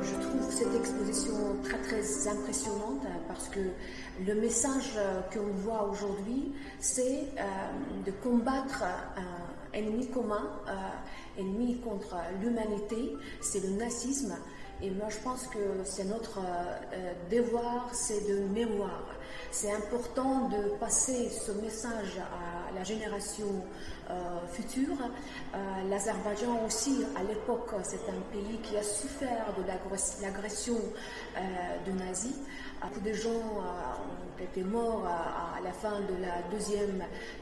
Je trouve cette exposition très impressionnante parce que le message qu'on voit aujourd'hui, c'est de combattre un ennemi commun, ennemi contre l'humanité, c'est le nazisme. Et moi, je pense que c'est notre devoir, c'est de mémoire. C'est important de passer ce message à la génération future. L'Azerbaïdjan aussi, à l'époque, c'est un pays qui a souffert de l'agression des nazis. Beaucoup de gens ont été morts à la fin de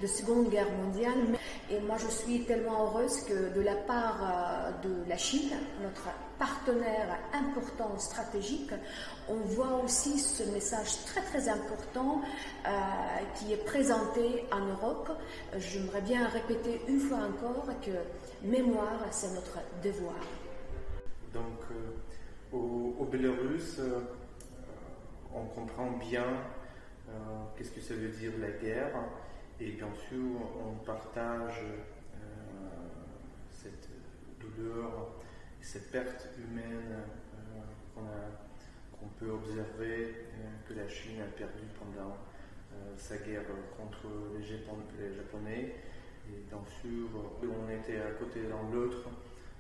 la Seconde Guerre mondiale. Et moi, je suis tellement heureuse que de la part de la Chine, notre partenaire important, stratégique, on voit aussi ce message très important qui est présenté en Europe. J'aimerais bien répéter une fois encore que mémoire, c'est notre devoir. Donc, au Bélarus, on comprend bien qu'est-ce que ça veut dire la guerre, et bien sûr, on partage cette douleur, cette perte humaine qu'on peut observer, que la Chine a perdu pendant sa guerre contre les Japonais. Et bien sûr, on était à côté l'un de l'autre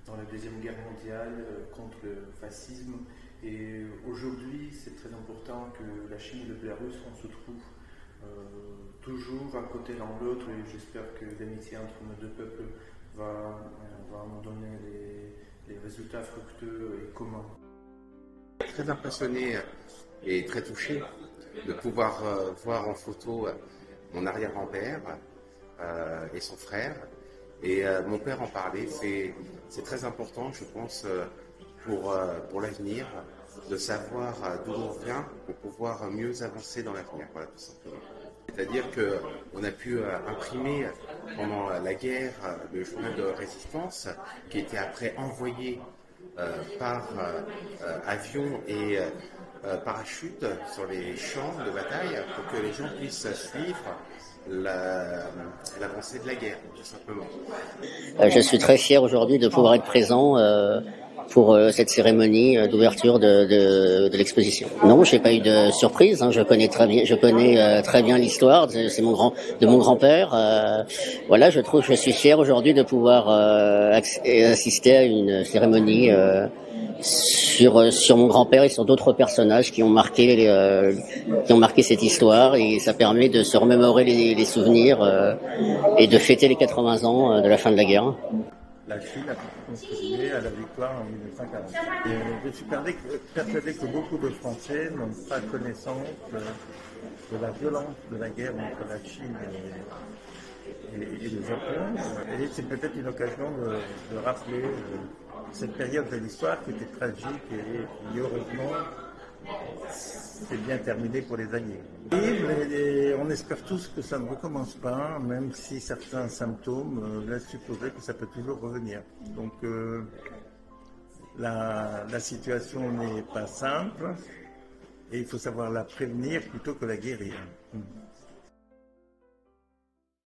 dans la Deuxième Guerre mondiale contre le fascisme. Et aujourd'hui, c'est très important que la Chine et le Bélarus, on se trouve toujours à côté l'un de l'autre. Et j'espère que l'amitié entre nos deux peuples va nous donner les résultats fructueux et communs. Très impressionné et très touché de pouvoir voir en photo mon arrière-grand-père et son frère. Et mon père en parlait, c'est très important, je pense, pour l'avenir, de savoir d'où on vient pour pouvoir mieux avancer dans l'avenir, voilà, tout simplement. C'est-à-dire qu'on a pu imprimer pendant la guerre le journal de résistance qui était après envoyé par avion et parachute sur les champs de bataille pour que les gens puissent suivre l'avancée de la guerre, tout simplement. Je suis très fier aujourd'hui de pouvoir être présent pour cette cérémonie d'ouverture de l'exposition. Non, j'ai pas eu de surprise. Je connais très bien l'histoire. C'est de mon grand-père. Voilà, je suis fier aujourd'hui de pouvoir assister à une cérémonie sur mon grand-père et sur d'autres personnages qui ont marqué cette histoire, et ça permet de se remémorer les souvenirs et de fêter les 80 ans de la fin de la guerre. La Chine a contribué à la victoire en 1940. Et je suis persuadé que beaucoup de Français n'ont pas connaissance de la violence de la guerre entre la Chine et le Japon. Et c'est peut-être une occasion de rappeler cette période de l'histoire qui était tragique et qui, heureusement, s'est bien terminé pour les Alliés. Et on espère tous que ça ne recommence pas, même si certains symptômes laissent supposer que ça peut toujours revenir. Donc la situation n'est pas simple et il faut savoir la prévenir plutôt que la guérir.